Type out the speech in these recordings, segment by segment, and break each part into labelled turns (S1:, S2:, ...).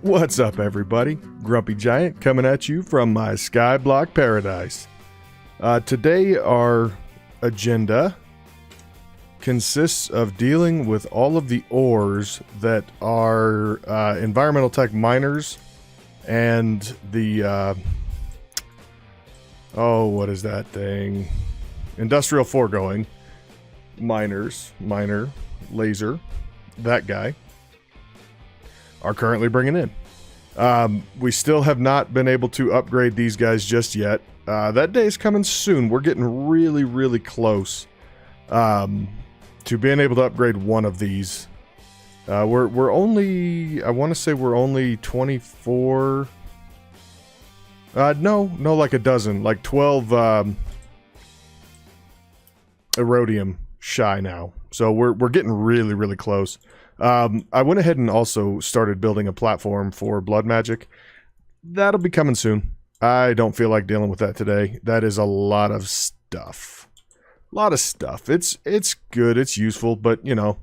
S1: What's up, everybody? Grumpy Giant coming at you from my Skyblock paradise. Today, our agenda consists of dealing with all of the ores that are environmental tech miners and the, what is that thing? Industrial foregoing miner, laser, that guy, are currently bringing in. We still have not been able to upgrade these guys just yet. That day is coming soon. We're getting really, really close to being able to upgrade one of these. We're only, I want to say we're only 24. No, like a dozen, like 12 Erodium shy now. So we're getting really, really close. I went ahead and also started building a platform for blood magic. That'll be coming soon. I don't feel like dealing with that today. That is a lot of stuff. It's good, it's useful, but you know,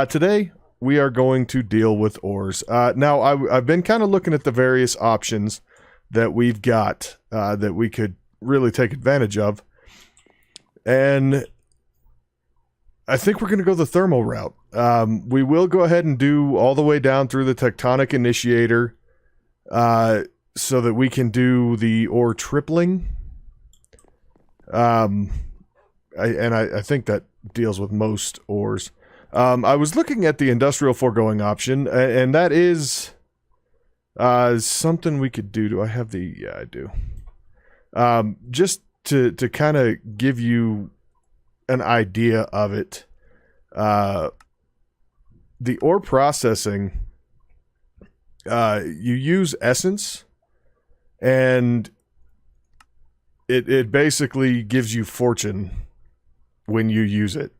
S1: today we are going to deal with ores. Now I've been kind of looking at the various options that we've got that we could really take advantage of, and I think we're going to go the thermal route. We will go ahead and do all the way down through the tectonic initiator so that we can do the ore tripling. I think that deals with most ores. I was looking at the industrial foregoing option, and that is something we could do. Do I have the... Yeah, I do. Just to kind of give you an idea of it, the ore processing, you use essence, and it basically gives you fortune when you use it.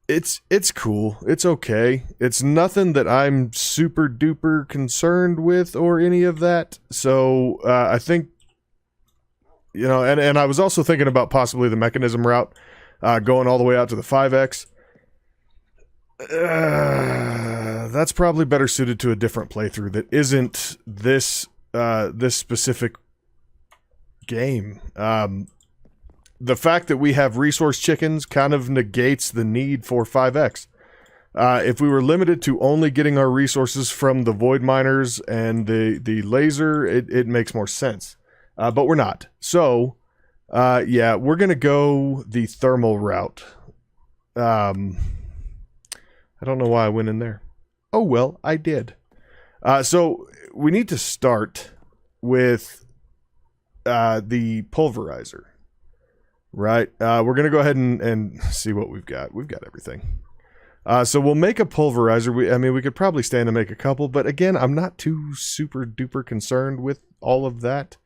S1: It's cool. It's okay. It's nothing that I'm super duper concerned with or any of that. So I think, you know, and I was also thinking about possibly the mechanism route, going all the way out to the 5X. That's probably better suited to a different playthrough that isn't this this specific game. The fact that we have resource chickens kind of negates the need for 5X. If we were limited to only getting our resources from the void miners and the laser, it makes more sense. But we're not. So, yeah, we're going to go the thermal route. I don't know why I went in there. Oh, well, I did. So, we need to start with the pulverizer. Right? We're going to go ahead and see what we've got. We've got everything. So, we'll make a pulverizer. I mean, we could probably stand to make a couple, but again, I'm not too super duper concerned with all of that.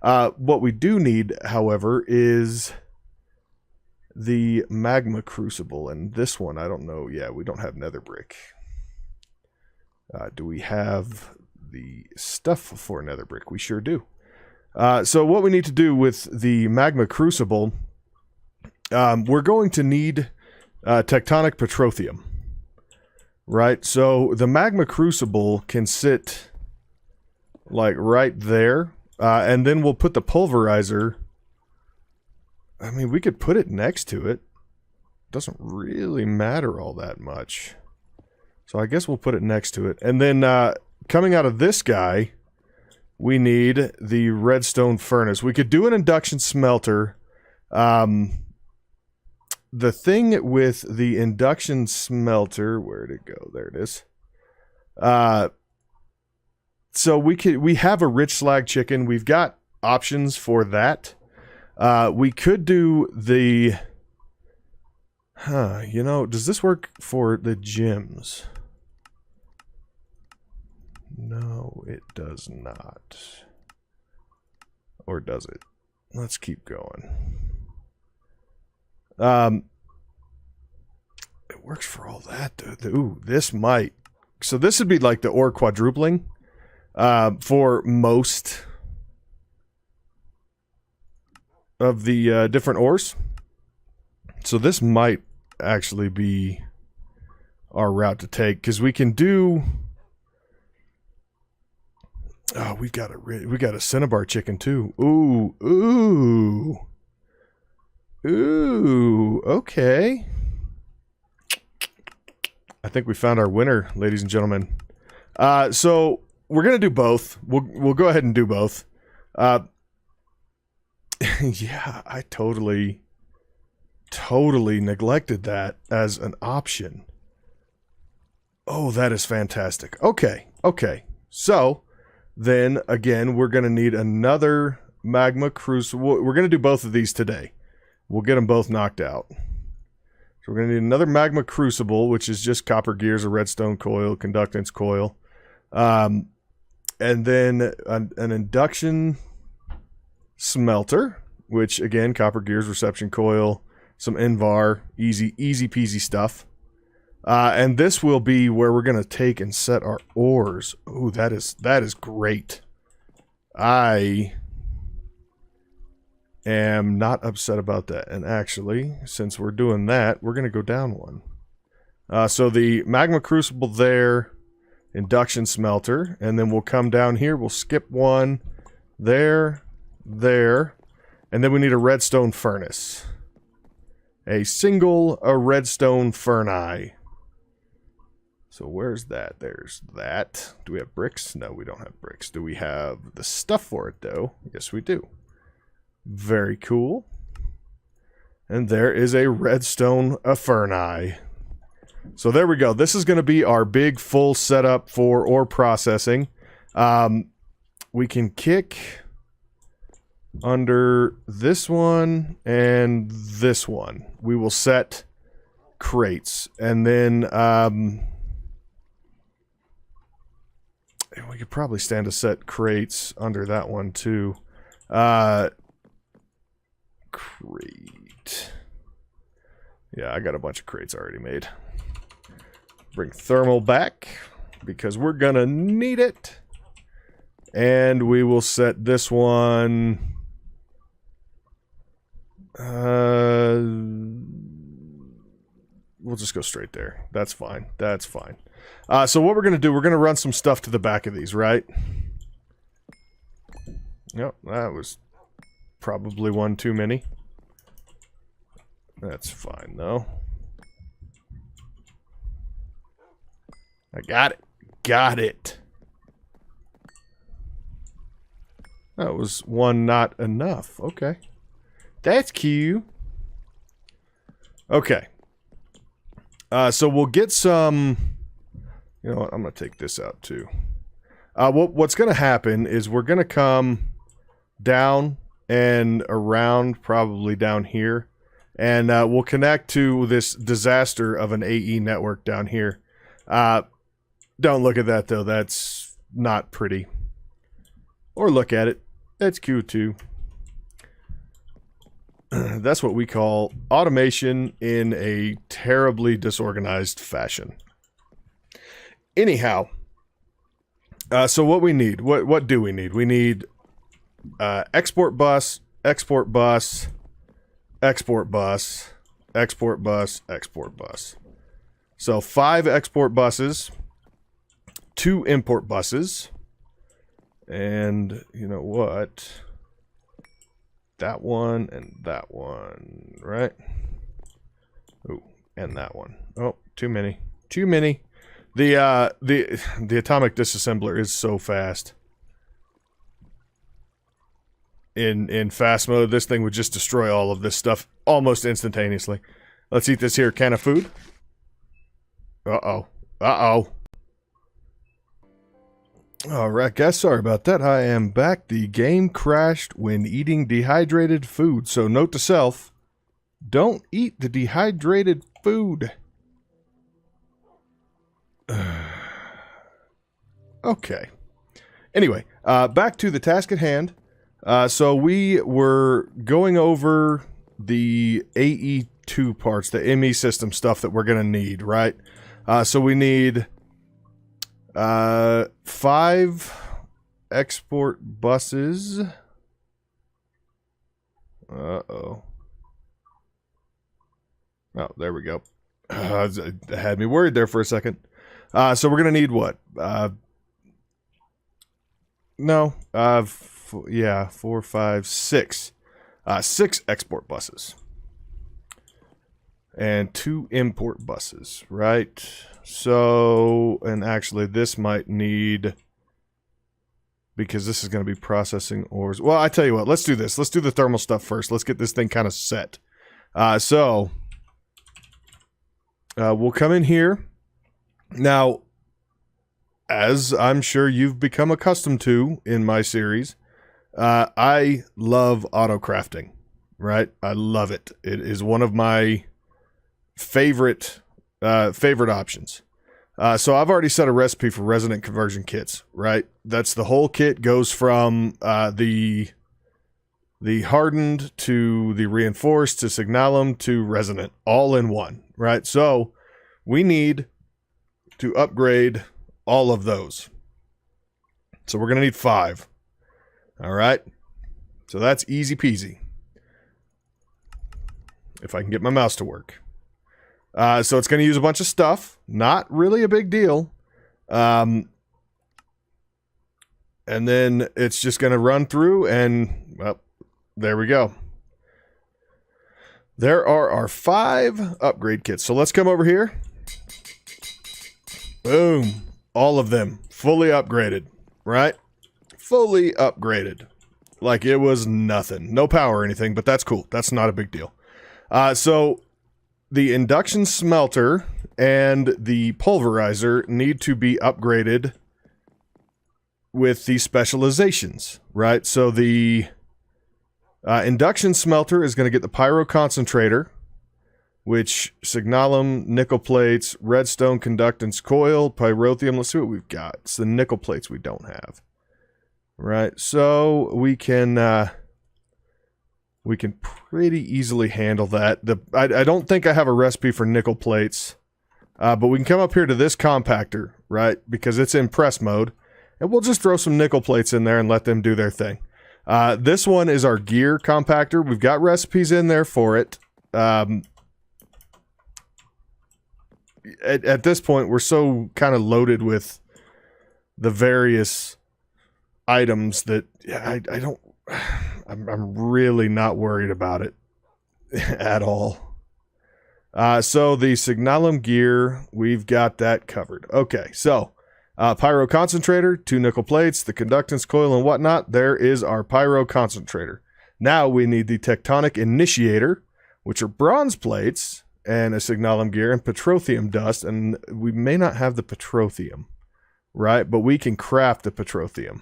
S1: What we do need, however, is the magma crucible, and this one, I don't know. Yeah, we don't have nether brick. Do we have the stuff for nether brick? We sure do. So what we need to do with the magma crucible, we're going to need tectonic petroleum, right? So the magma crucible can sit like right there. And then we'll put the pulverizer. I mean, we could put it next to it. Doesn't really matter all that much. So I guess we'll put it next to it. And then coming out of this guy, we need the redstone furnace. We could do an induction smelter. The thing with the induction smelter, where'd it go? There it is. So we have a rich slag chicken. We've got options for that. We could do the, you know, does this work for the gyms? No, it does not. Or does it? Let's keep going. It works for all that, dude. Ooh, this might. So this would be like the ore quadrupling. For most of the different ores. So this might actually be our route to take, because we can do Oh, we got a Cinnabar chicken too. Ooh, ooh, ooh. Okay. I think we found our winner, ladies and gentlemen. So we're gonna do both. We'll go ahead and do both. Yeah, I totally neglected that as an option. Oh, that is fantastic. Okay. So then again, we're gonna need another magma crucible. We're gonna do both of these today. We'll get them both knocked out. So we're going to need another magma crucible, which is just copper gears, a redstone coil, conductance coil. And then an induction smelter, which again, copper gears, reception coil, some Invar, easy peasy stuff. And this will be where we're going to take and set our ores. Ooh, that is great. I am not upset about that. And actually, since we're doing that, we're going to go down one. So the magma crucible there, induction smelter, and then we'll come down here. We'll skip one there, and then we need a redstone furnace. A redstone furnace. So where's that? There's that. Do we have bricks? No, we don't have bricks. Do we have the stuff for it, though? Yes, we do. Very cool. And there is a redstone furnace. So there we go. This is going to be our big full setup for ore processing. We can kick under this one and this one. We will set crates. And then we could probably stand to set crates under that one too. Crate. Yeah, I got a bunch of crates already made. Bring thermal back because we're gonna need it. And we will set this one. We'll just go straight there. That's fine. That's fine. So what we're gonna do, we're gonna run some stuff to the back of these, right? Yep, that was probably one too many. That's fine, though. I got it. Got it. That was one not enough. Okay. That's cute. Okay. So we'll get some... You know what? I'm going to take this out, too. What's going to happen is we're going to come down and around, probably down here. And we'll connect to this disaster of an AE network down here. Don't look at that, though. That's not pretty. Or look at it. That's cute, too. That's what we call automation in a terribly disorganized fashion. Anyhow. So what we need. What do we need? We need export bus, export bus, export bus, export bus, export bus. So 5 export buses, 2 import buses, and you know what? That one and that one, right? Oh, and that one. Oh, too many. Too many. The atomic disassembler is so fast. In fast mode, this thing would just destroy all of this stuff almost instantaneously. Let's eat this here can of food. Uh-oh. Uh-oh. Alright guys, sorry about that. I am back. The game crashed when eating dehydrated food. So note to self, don't eat the dehydrated food. Okay. Anyway, back to the task at hand. So we were going over the AE2 parts, the ME system stuff that we're going to need, right? So we need 5 export buses. Uh-oh. Oh, there we go. It had me worried there for a second. So we're going to need what? No. Yeah, 4, 5, 6. 6 export buses. And 2 import buses, right? So, and actually this might need, because this is going to be processing ores. Well, I tell you what, let's do this. Let's do the thermal stuff first. Let's get this thing kind of set. We'll come in here. Now, as I'm sure you've become accustomed to in my series, I love auto crafting, right? I love it. It is one of my favorite options. So I've already set a recipe for resonant conversion kits, right? That's the whole kit goes from the hardened to the reinforced to signalum to resonant, all in one, right? So we need to upgrade all of those. So we're going to need 5. All right. So that's easy peasy. If I can get my mouse to work. So it's going to use a bunch of stuff. Not really a big deal. And then it's just going to run through and, well, there we go. There are our 5 upgrade kits. So let's come over here. Boom. All of them fully upgraded, right? Fully upgraded. Like it was nothing. No power or anything, but that's cool. That's not a big deal. So the induction smelter and the pulverizer need to be upgraded with the specializations, right? So the induction smelter is going to get the pyro concentrator, which signalum, nickel plates, redstone conductance coil, pyrotheum. Let's see what we've got. It's the nickel plates we don't have. Right, so we can pretty easily handle that. I don't think I have a recipe for nickel plates, but we can come up here to this compactor, right? Because it's in press mode, and we'll just throw some nickel plates in there and let them do their thing. This one is our gear compactor. We've got recipes in there for it. At this point, we're so kind of loaded with the various items that I'm really not worried about it at all. So the signalum gear, we've got that covered. Okay, so pyro concentrator, 2 nickel plates, the conductance coil and whatnot. There is our pyro concentrator. Now we need the tectonic initiator, which are bronze plates, and a signalum gear and petroleum dust, and we may not have the petroleum, right? But we can craft the petroleum.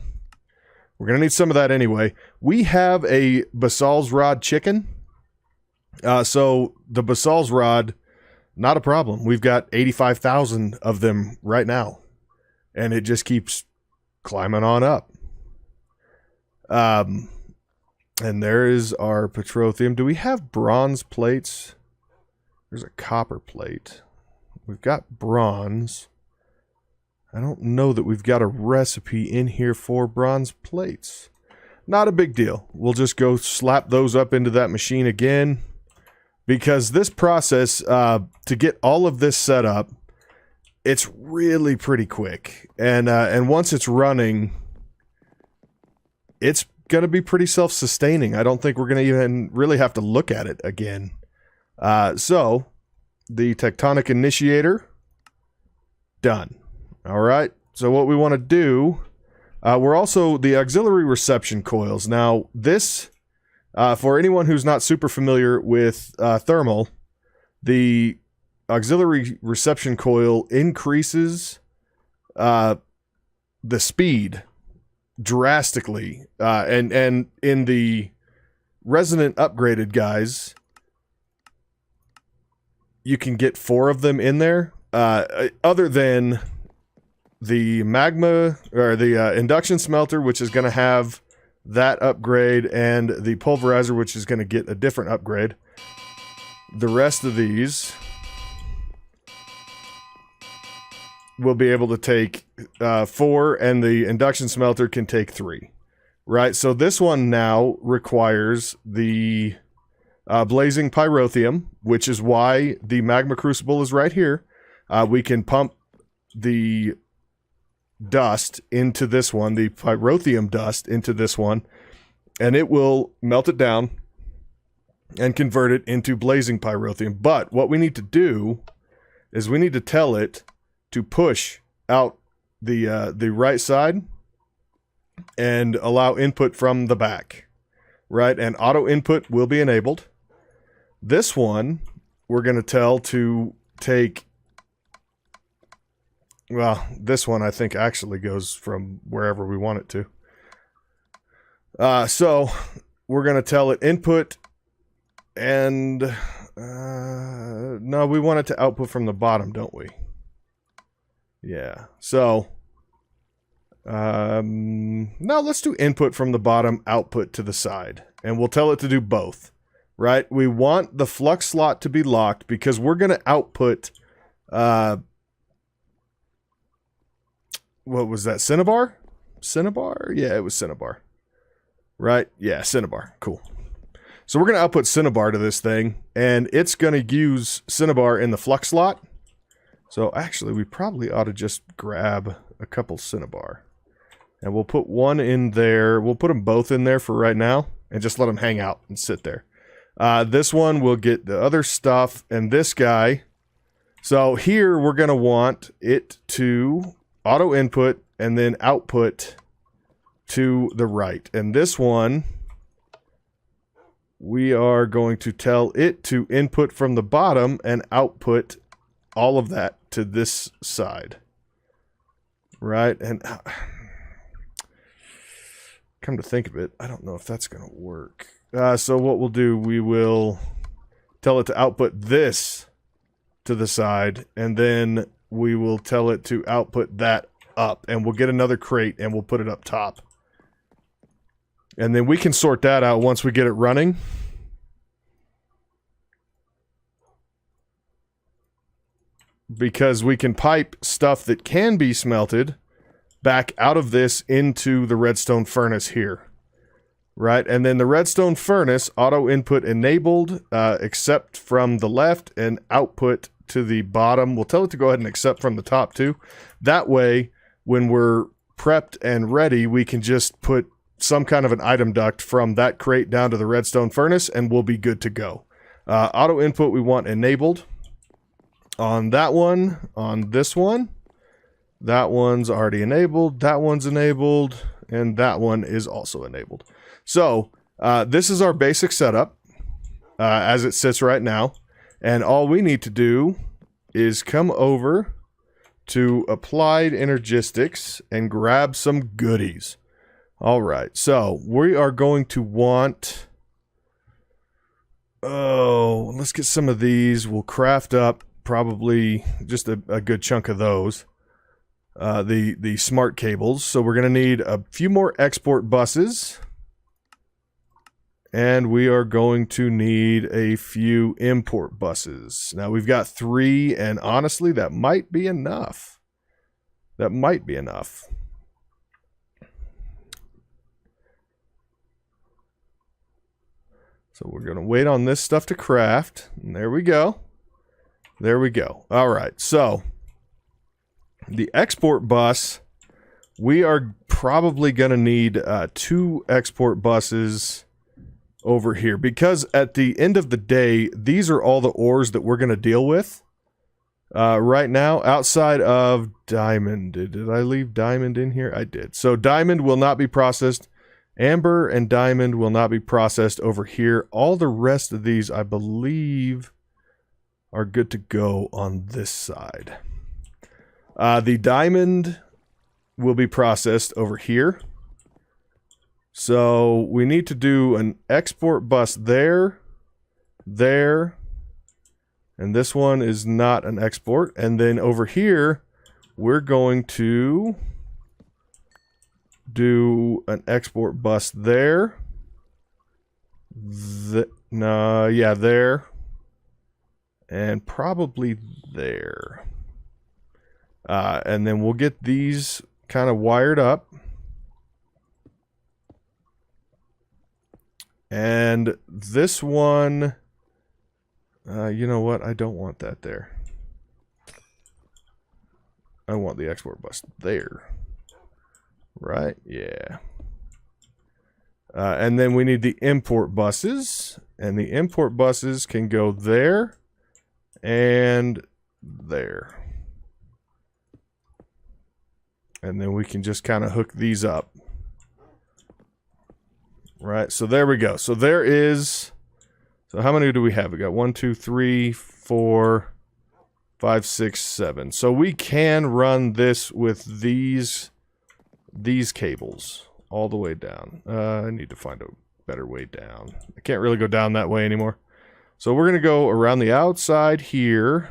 S1: We're going to need some of that anyway. We have a Basal's Rod chicken. So the Basal's Rod, not a problem. We've got 85,000 of them right now. And it just keeps climbing on up. And there is our petroleum. Do we have bronze plates? There's a copper plate. We've got bronze. I don't know that we've got a recipe in here for bronze plates. Not a big deal. We'll just go slap those up into that machine again. Because this process, to get all of this set up, it's really pretty quick. And once it's running, it's going to be pretty self-sustaining. I don't think we're going to even really have to look at it again. So, the tectonic initiator, done. All right, so what we want to do, we're also the auxiliary reception coils. Now, this, for anyone who's not super familiar with thermal, the auxiliary reception coil increases the speed drastically. And in the resonant upgraded guys, you can get 4 of them in there, other than the magma or the induction smelter, which is going to have that upgrade, and the pulverizer, which is going to get a different upgrade. The rest of these will be able to take 4, and the induction smelter can take 3. Right, so this one now requires the blazing pyrotheum, which is why the magma crucible is right here. We can pump the dust into this one, the pyrotheum dust into this one, and it will melt it down and convert it into blazing pyrotheum. But what we need to do is we need to tell it to push out the right side and allow input from the back, right? And auto input will be enabled. This one we're going to tell to take, well, this one I think actually goes from wherever we want it to. So we're going to tell it input, and no, we want it to output from the bottom, don't we? Yeah. So no, let's do input from the bottom, output to the side, and we'll tell it to do both. Right? We want the flux slot to be locked because we're going to output, what was that, Cinnabar? Cinnabar? Yeah, it was Cinnabar. Right? Yeah, Cinnabar. Cool. So we're going to output Cinnabar to this thing, and it's going to use Cinnabar in the flux slot. So actually, we probably ought to just grab a couple Cinnabar. And we'll put one in there. We'll put them both in there for right now, and just let them hang out and sit there. This one will get the other stuff, and this guy. So here we're going to want it to auto input and then output to the right. And this one, we are going to tell it to input from the bottom and output all of that to this side. Right? And come to think of it, I don't know if that's going to work. So what we'll do, we will tell it to output this to the side, and then we will tell it to output that up, and we'll get another crate and we'll put it up top. And then we can sort that out once we get it running. Because we can pipe stuff that can be smelted back out of this into the redstone furnace here. Right, and then the redstone furnace, auto input enabled, accept from the left and output to the bottom. We'll tell it to go ahead and accept from the top too. That way, when we're prepped and ready, we can just put some kind of an item duct from that crate down to the redstone furnace and we'll be good to go. Auto input we want enabled on that one, on this one. That one's already enabled, that one's enabled, and that one is also enabled. So, this is our basic setup as it sits right now. And all we need to do is come over to Applied Energistics and grab some goodies. All right, so we are going to want... Oh, let's get some of these. We'll craft up probably just a good chunk of those. The smart cables. So we're going to need a few more export buses. And we are going to need a few import buses. Now we've got 3, and honestly, that might be enough. That might be enough. So we're going to wait on this stuff to craft. And there we go. There we go. All right, so the export bus, we are probably going to need 2 export buses over here, because at the end of the day, these are all the ores that we're going to deal with right now, outside of diamond. Did I leave diamond in here? I did. So diamond will not be processed. Amber and diamond will not be processed over here. All the rest of these, I believe, are good to go on this side. The diamond will be processed over here. So we need to do an export bus there, there, and this one is not an export. And then over here, we're going to do an export bus there. Yeah, there. And probably there. And then we'll get these kind of wired up. And this one, you know what? I don't want that there. I want the export bus there. Right? Yeah. And then we need the import buses. And the import buses can go there and there. And then we can just kind of hook these up. Right, so there we go. So there is... So how many do we have? We got 1, 2, 3, 4, 5, 6, 7. So we can run this with these cables all the way down. I need to find a better way down. I can't really go down that way anymore. So we're going to go around the outside here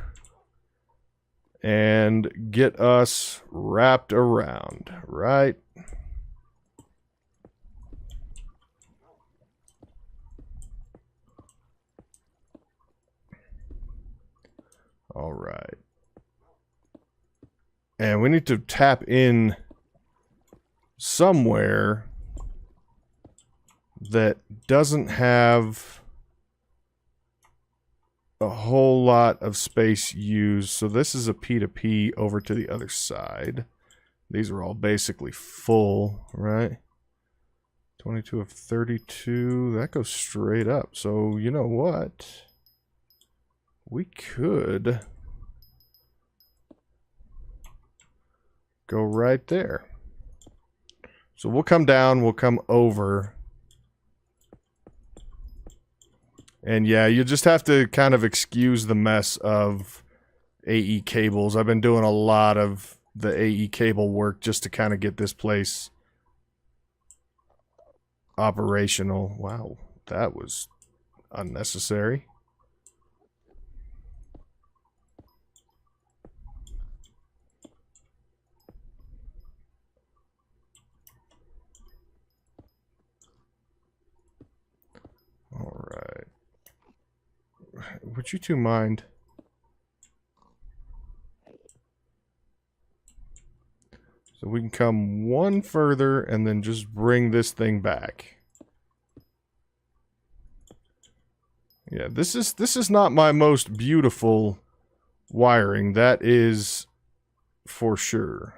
S1: and get us wrapped around, right? All right. And we need to tap in somewhere that doesn't have a whole lot of space used. So this is a P2P over to the other side. These are all basically full, right? 22 of 32. That goes straight up. So you know what? We could go right there. So we'll come down, we'll come over. And yeah, you just have to kind of excuse the mess of AE cables. I've been doing a lot of the AE cable work just to kind of get this place operational. Wow, that was unnecessary. All right. Would you two mind? So we can come one further and then just bring this thing back. Yeah, this is not my most beautiful wiring. That is for sure.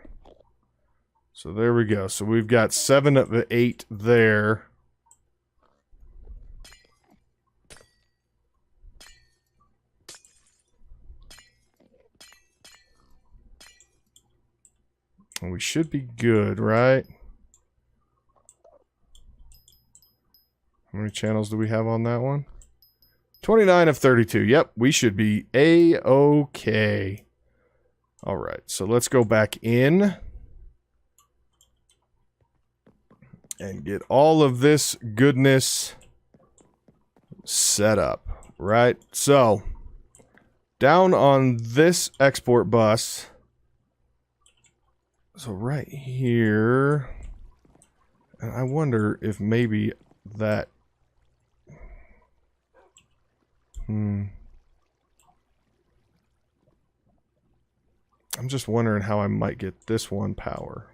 S1: So there we go. So we've got 7 of the 8 there. And we should be good, right? How many channels do we have on that one? 29 of 32. Yep, we should be A-okay. All right, so let's go back in and get all of this goodness set up, right? So, down on this export bus... So right here, and I wonder if maybe that, I'm just wondering how I might get this one power.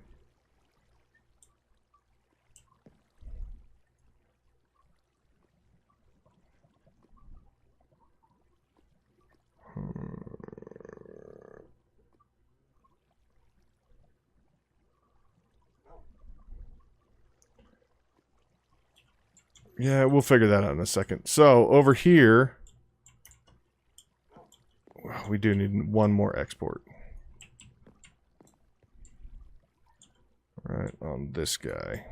S1: Yeah, we'll figure that out in a second. So, over here, we do need one more export. Right on this guy.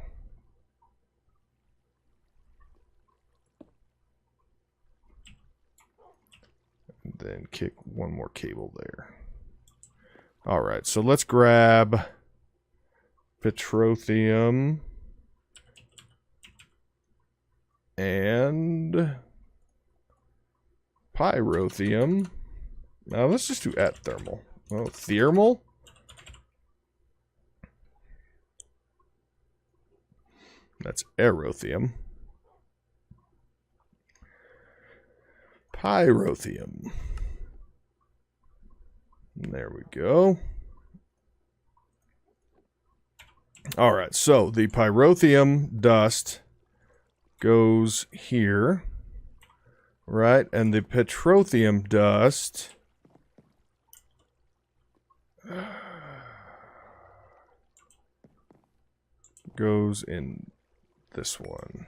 S1: And then kick one more cable there. Alright, so let's grab petroleum. And pyrotheum. Now let's just do at thermal. Oh, thermal? That's aerotheum. Pyrotheum. There we go. Alright, so the pyrotheum dust goes here, right? And the petroleum dust goes in this one.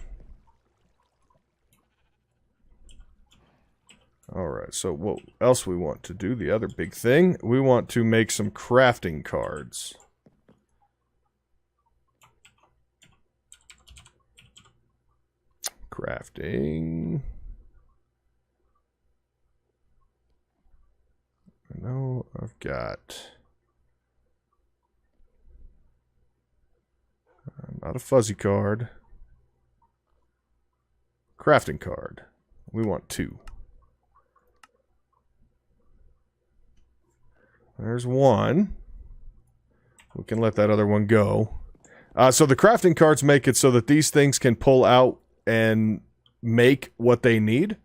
S1: Alright, so what else we want to do? The other big thing, we want to make some crafting cards. Crafting. I know I've got... not a fuzzy card. Crafting card. We want 2. There's 1. We can let that other one go. So the crafting cards make it so that these things can pull out and make what they need.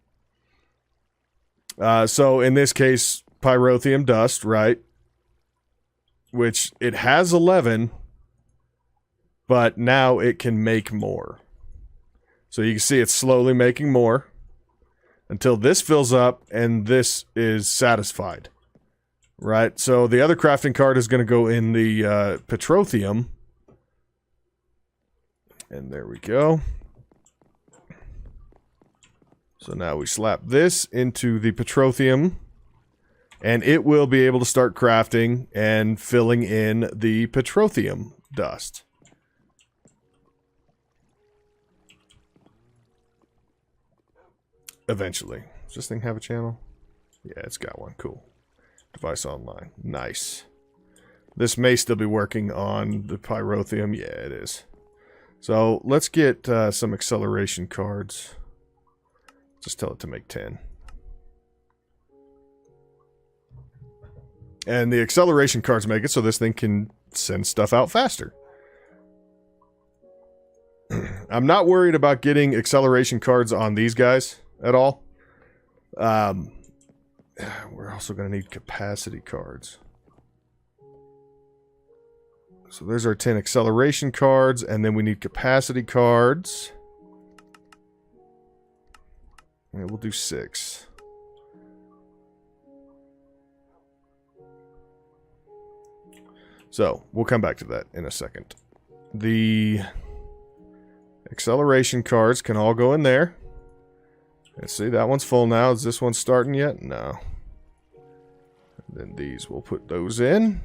S1: So in this case, pyrotheum dust, right? Which it has 11, but now it can make more. So you can see it's slowly making more until this fills up and this is satisfied. Right, so the other crafting card is going to go in the petrotheum. And there we go. So now we slap this into the petrotheum. And it will be able to start crafting and filling in the petrotheum dust. Eventually. Does this thing have a channel? Yeah, it's got one. Cool. Device online. Nice. This may still be working on the pyrotheum. Yeah, it is. So let's get some acceleration cards. Just tell it to make 10. And the acceleration cards make it so this thing can send stuff out faster. I'm not worried about getting acceleration cards on these guys at all. We're also going to need capacity cards. So there's our 10 acceleration cards, and then we need capacity cards. And we'll do 6. So, we'll come back to that in a second. The acceleration cards can all go in there. Let's see, that one's full now. Is this one starting yet? No. And then these, we'll put those in.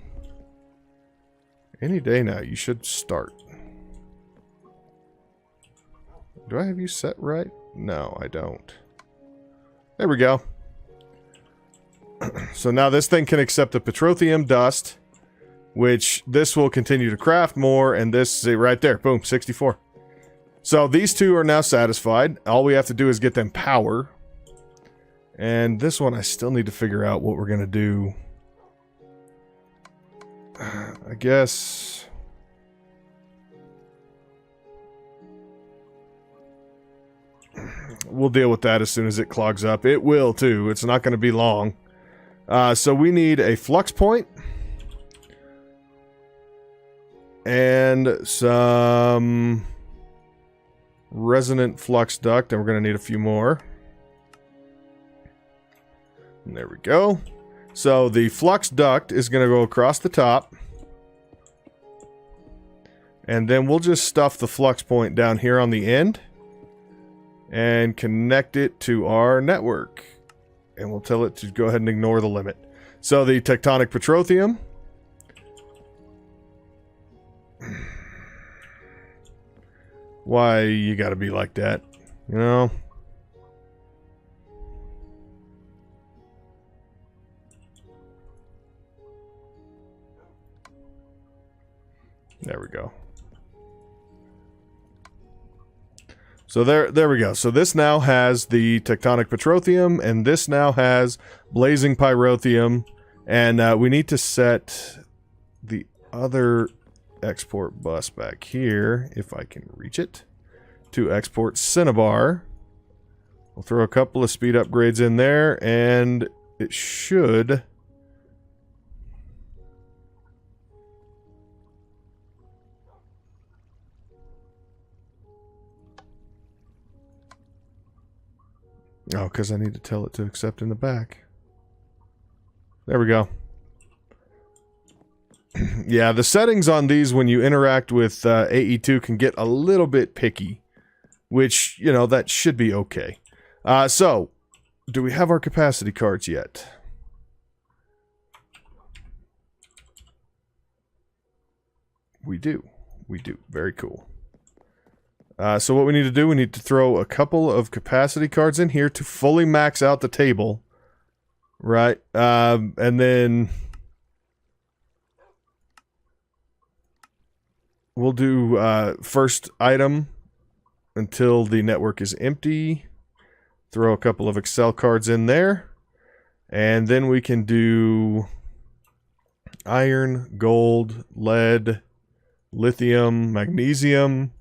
S1: Any day now, you should start. Do I have you set right? No, I don't. There we go. So now this thing can accept the petrotheum dust, which this will continue to craft more, and this, see right there, boom, 64. So these two are now satisfied. All we have to do is get them power. And this one I still need to figure out what we're going to do. I guess... we'll deal with that as soon as it clogs up. It will too. It's not going to be long. So we need a flux point. And some... resonant flux duct, and we're going to need a few more. And there we go. So the flux duct is going to go across the top. And then we'll just stuff the flux point down here on the end. And connect it to our network. And we'll tell it to go ahead and ignore the limit. So the tectonic petrotheum. Why you gotta be like that, you know? There we go. So there we go. So this now has the tectonic petrotheum, and this now has blazing pyrotheum, and we need to set the other export bus back here, if I can reach it, to export Cinnabar. We'll throw a couple of speed upgrades in there, and it should... oh, because I need to tell it to accept in the back. There we go. Yeah, the settings on these when you interact with AE2 can get a little bit picky, which, you know, that should be okay. So, do we have our capacity cards yet? We do. We do. Very cool. So what we need to do, we need to throw a couple of capacity cards in here to fully max out the table. Right? And then we'll do first item until the network is empty. Throw a couple of Excel cards in there. And then we can do iron, gold, lead, lithium, magnesium,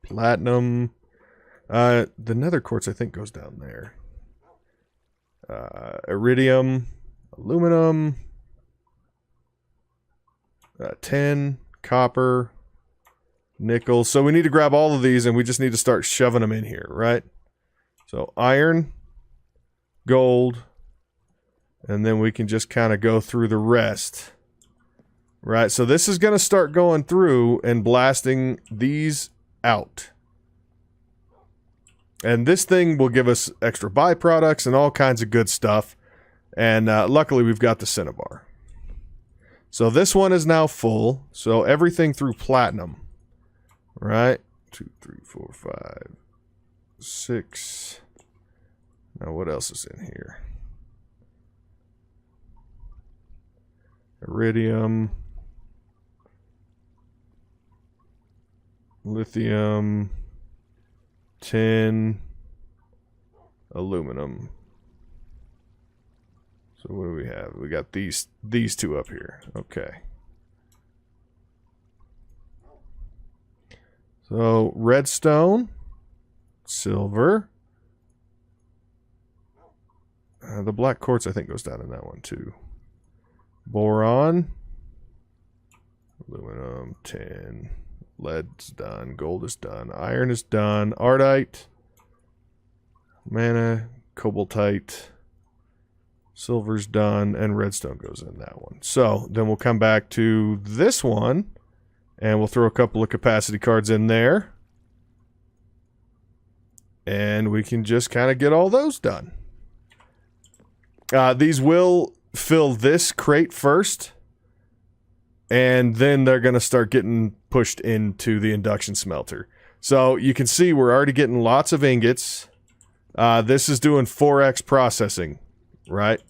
S1: platinum. The nether quartz, I think, goes down there. Iridium, aluminum, tin, copper, nickel. So we need to grab all of these, and we just need to start shoving them in here, right? So iron, gold, and then we can just kind of go through the rest. Right, so this is going to start going through and blasting these out. And this thing will give us extra byproducts and all kinds of good stuff. And luckily we've got the cinnabar. So this one is now full. So everything through platinum. Right? 2, 3, 4, 5, 6. Now what else is in here? Iridium. Lithium. Tin. Aluminum. So what do we have? We got these two up here. Okay. So redstone, silver. The black quartz I think goes down in that one too. Boron, aluminum, tin, lead's done, gold is done, iron is done, ardite, mana, cobaltite, silver's done, and redstone goes in that one. So then we'll come back to this one, and we'll throw a couple of capacity cards in there, and we can just kind of get all those done. These will fill this crate first, and then they're going to start getting pushed into the induction smelter. So you can see we're already getting lots of ingots. This is doing 4x processing, right?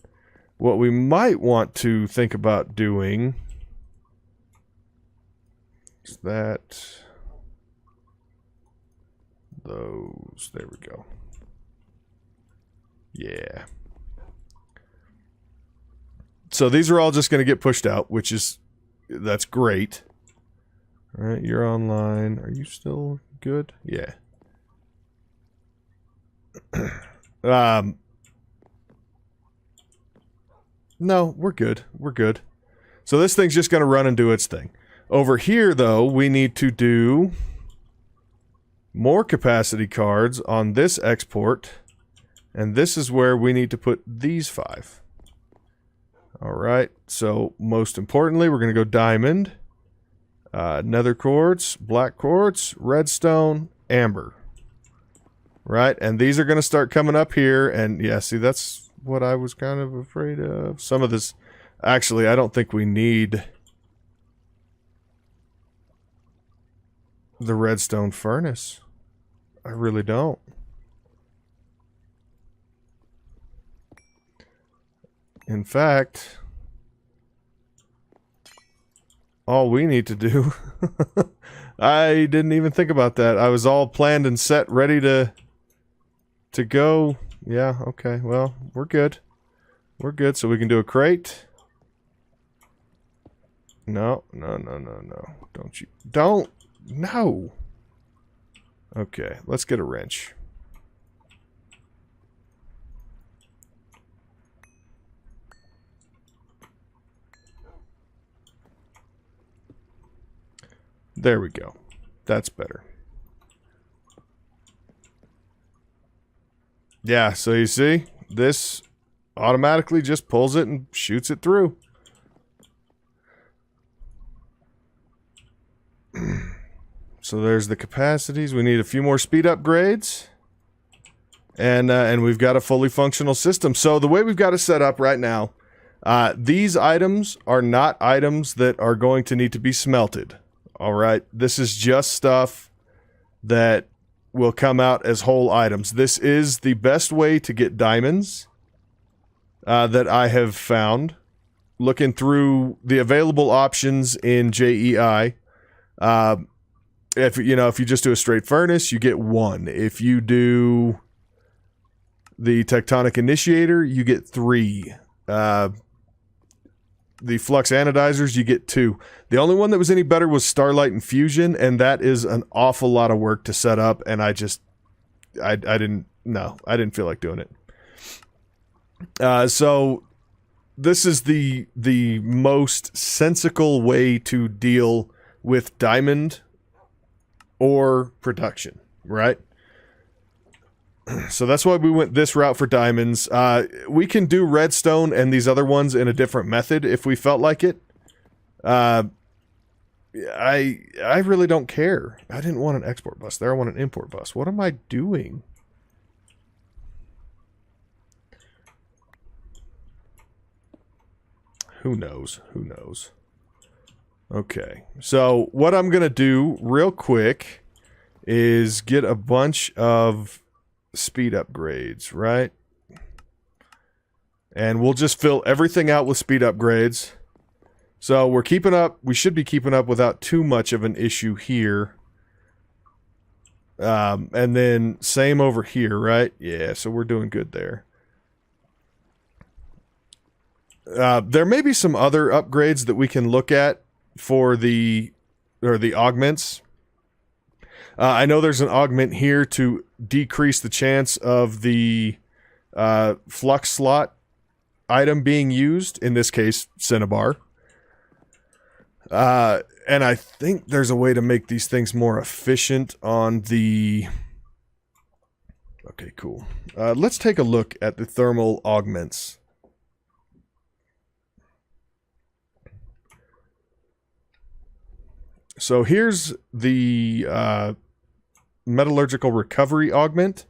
S1: What we might want to think about doing is that those, there we go. Yeah. So these are all just going to get pushed out, which is, that's great. All right, you're online. Are you still good? Yeah. No, we're good. We're good. So this thing's just going to run and do its thing. Over here, though, we need to do more capacity cards on this export. And this is where we need to put these 5. All right, so most importantly, we're going to go diamond, nether quartz, black quartz, redstone, amber. Right, and these are going to start coming up here, and yeah, see, that's what I was kind of afraid of. Some of this, actually, I don't think we need the redstone furnace. I really don't. In fact, all we need to do, I didn't even think about that. I was all planned and set, ready to go. Yeah, okay, well, we're good. We're good, so we can do a crate. No. No. Okay, let's get a wrench. There we go. That's better. Yeah, so you see, this automatically just pulls it and shoots it through. So there's the capacities. We need a few more speed upgrades. And we've got a fully functional system. So the way we've got it set up right now, these items are not items that are going to need to be smelted. All right. This is just stuff that will come out as whole items. This is the best way to get diamonds that I have found. Looking through the available options in JEI, if you just do a straight furnace, you get 1. If you do the tectonic initiator, you get 3. The flux anodizers, you get 2. The only one that was any better was Starlight and Fusion, and that is an awful lot of work to set up, and I didn't feel like doing it. So this is the most sensical way to deal with diamond or production, right? So that's why we went this route for diamonds. We can do redstone and these other ones in a different method if we felt like it. I really don't care. I didn't want an export bus there. I want an import bus. What am I doing? Who knows? Who knows? Okay. So what I'm going to do real quick is get a bunch of speed upgrades, right? And we'll just fill everything out with speed upgrades. So we're keeping up. We should be keeping up without too much of an issue here. And then same over here, right? Yeah, so we're doing good there. There may be some other upgrades that we can look at for the augments. I know there's an augment here to decrease the chance of the flux slot item being used, in this case, Cinnabar. And I think there's a way to make these things more efficient on the... Okay, cool. Let's take a look at the thermal augments. So here's the metallurgical recovery augment.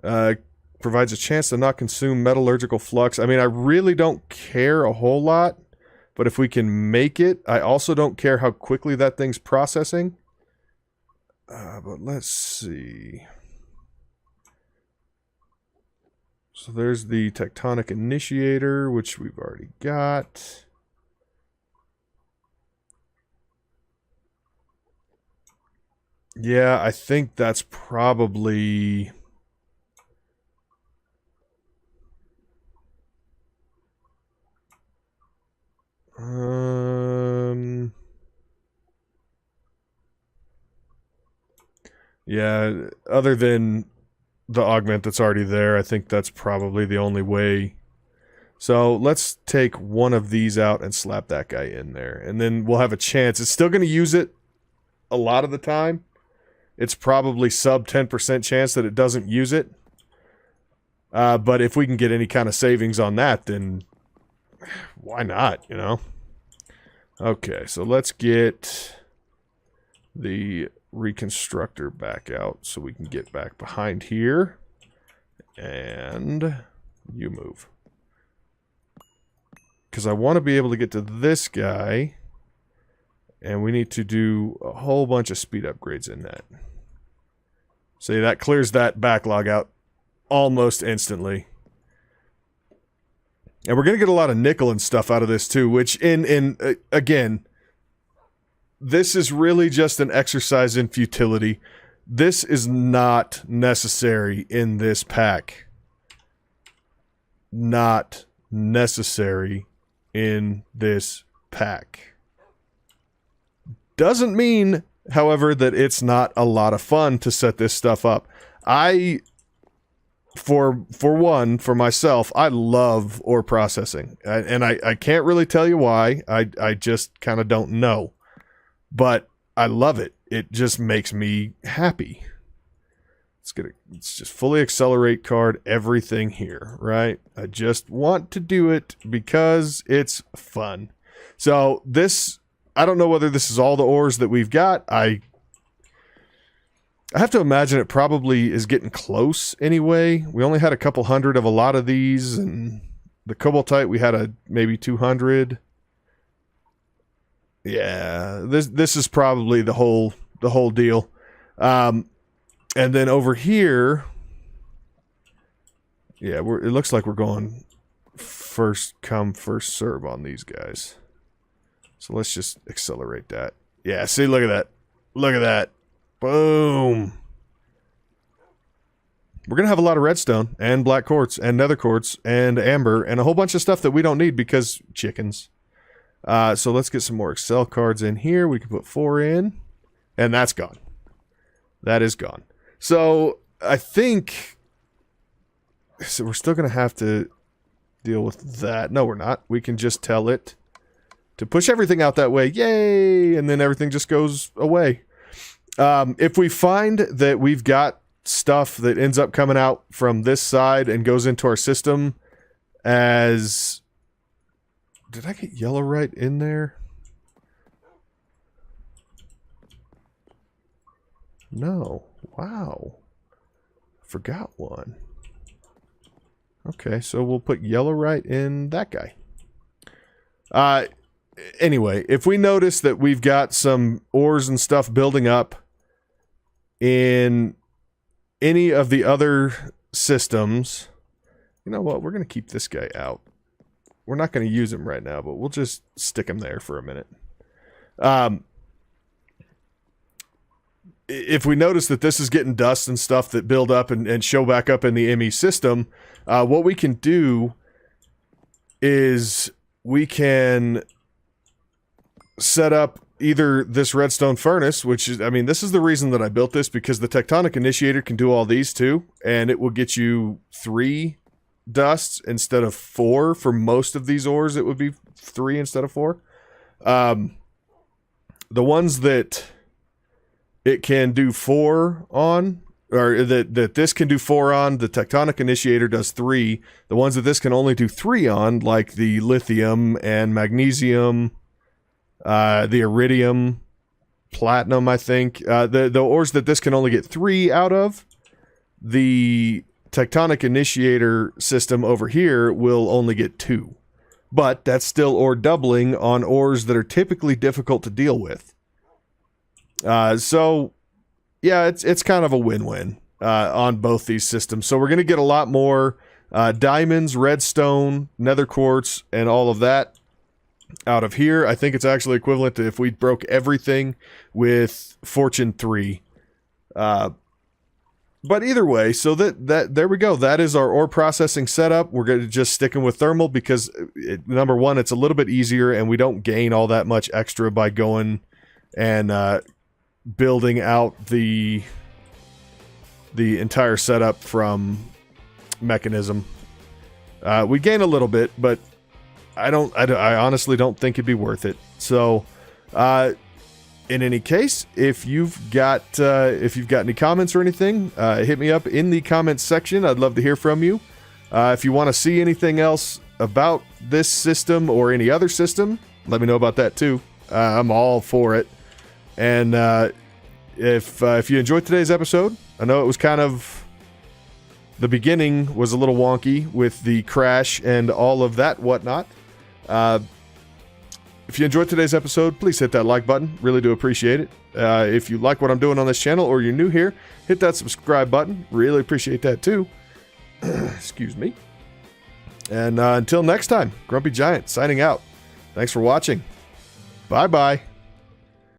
S1: Provides a chance to not consume metallurgical flux. I mean, I really don't care a whole lot, but if we can make it, I also don't care how quickly that thing's processing. But let's see. So there's the tectonic initiator, which we've already got. Yeah, I think that's probably... Yeah, other than the augment that's already there, I think that's probably the only way. So let's take one of these out and slap that guy in there. And then we'll have a chance. It's still going to use it a lot of the time. It's probably sub 10% chance that it doesn't use it. But if we can get any kind of savings on that, then why not, you know? Okay, so let's get the reconstructor back out so we can get back behind here. And you move. Because I want to be able to get to this guy. And we need to do a whole bunch of speed upgrades in that. See, that clears that backlog out almost instantly. And we're going to get a lot of nickel and stuff out of this too, which again, this is really just an exercise in futility. This is not necessary in this pack. Not necessary in this pack. Doesn't mean, however, that it's not a lot of fun to set this stuff up. For myself, I love ore processing. And I can't really tell you why. I just kind of don't know. But I love it. It just makes me happy. Let's just fully accelerate card everything here, right? I just want to do it because it's fun. So this I don't know whether this is all the ores that we've got. I have to imagine it probably is getting close anyway. We only had a couple hundred of a lot of these, and the cobaltite we had maybe 200. Yeah, this is probably the whole deal. And then over here, yeah, it looks like we're going first come, first serve on these guys. So let's just accelerate that. Yeah, see, look at that. Look at that. Boom. We're going to have a lot of redstone and black quartz and nether quartz and amber and a whole bunch of stuff that we don't need because chickens. So let's get some more Excel cards in here. We can put 4 in. And that's gone. That is gone. So I think... So we're still going to have to deal with that. No, we're not. We can just tell it to push everything out that way. Yay! And then everything just goes away. If we find that we've got stuff that ends up coming out from this side and goes into our system as... Did I get yellow right in there? No. Wow. Forgot one. Okay, so we'll put yellow right in that guy. Anyway, if we notice that we've got some ores and stuff building up in any of the other systems, you know what? We're going to keep this guy out. We're not going to use him right now, but we'll just stick him there for a minute. If we notice that this is getting dust and stuff that build up and show back up in the ME system, what we can do is we can set up either this redstone furnace, which is, I mean, this is the reason that I built this, because the tectonic initiator can do all these too, and it will get you 3 dusts instead of 4. For most of these ores, it would be 3 instead of 4. The ones that it can do 4 on, or that this can do 4 on, the tectonic initiator does 3. The ones that this can only do 3 on, like the lithium and magnesium, the iridium, platinum, I think, the ores that this can only get 3 out of, the tectonic initiator system over here will only get 2. But that's still ore doubling on ores that are typically difficult to deal with. So yeah, it's kind of a win-win on both these systems. So we're going to get a lot more diamonds, redstone, nether quartz, and all of that out of here. I think it's actually equivalent to if we broke everything with Fortune 3. But either way, so that there we go. That is our ore processing setup. We're going to just sticking with thermal because number one, it's a little bit easier, and we don't gain all that much extra by going and building out the entire setup from mechanism. We gain a little bit, but I honestly don't think it'd be worth it. So, in any case, if you've got any comments or anything, hit me up in the comments section. I'd love to hear from you. If you want to see anything else about this system or any other system, let me know about that too. I'm all for it. And if you enjoyed today's episode, I know it was kind of, the beginning was a little wonky with the crash and all of that whatnot. If you enjoyed today's episode, please hit that like button. Really do appreciate it. If you like what I'm doing on this channel or you're new here, hit that subscribe button. Really appreciate that too. Excuse me. And until next time, Grumpy Giant signing out. Thanks for watching. Bye-bye.